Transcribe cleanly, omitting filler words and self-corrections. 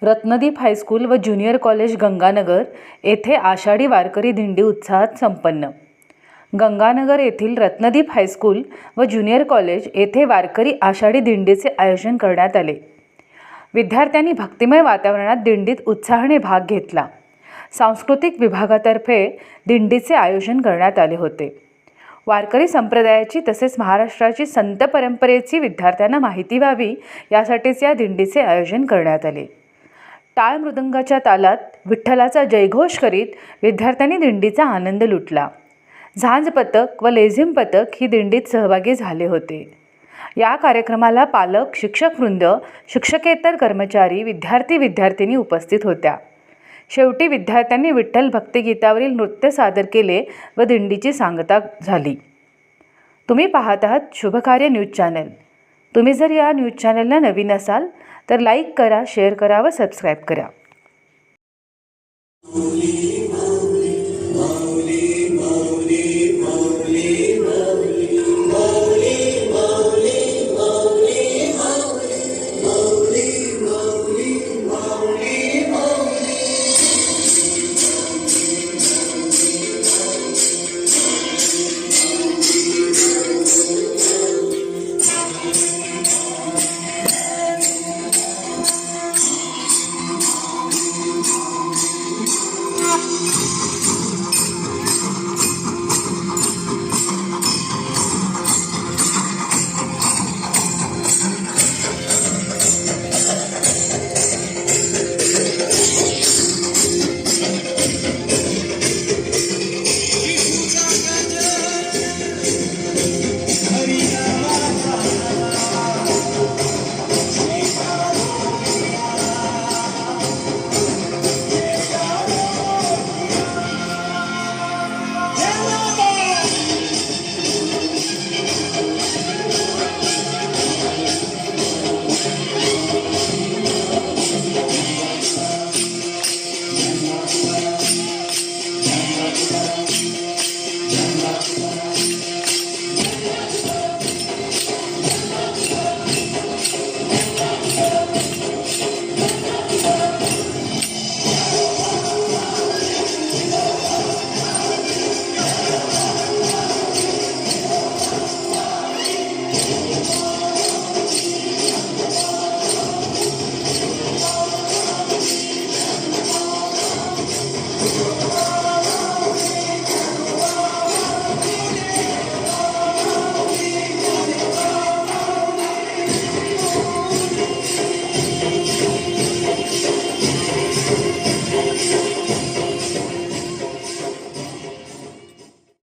Ratnadeep high school व junior college Ganganagar येथे आषाढी वारकरी दिंडी उत्साहात संपन्न। गंगानगर येथील रत्नदीप हायस्कूल व ज्युनियर कॉलेज येथे वारकरी आषाढी दिंडीचे आयोजन करण्यात आले। विद्यार्थ्यांनी भक्तिमय वातावरणात दिंडीत उत्साहाने भाग घेतला। सांस्कृतिक विभागातर्फे दिंडीचे आयोजन करण्यात आले होते। वारकरी संप्रदायाची तसेच महाराष्ट्राची संत परंपरेची विद्यार्थ्यांना माहिती व्हावी यासाठीच या दिंडीचे आयोजन करण्यात आले। टाळ मृदंगाच्या तालात विठ्ठलाचा जयघोष करीत विद्यार्थ्यांनी दिंडीचा आनंद लुटला। झांज पथक व लेझिम पथक ही दिंडीत सहभागी झाले होते। या कार्यक्रमाला पालक, शिक्षकवृंद, शिक्षकेतर कर्मचारी, विद्यार्थी-विद्यार्थिनी उपस्थित होत्या। शेवटी विद्यार्थ्यांनी विठ्ठल भक्तिगीतावरील नृत्य सादर केले व दिंडीची सांगता झाली। तुम्ही पाहत आहात शुभकार्य न्यूज चॅनल। तुम्ही जर या न्यूज चॅनलला नवीन असाल तर लाईक करा, शेअर करा व सबस्क्राईब करा।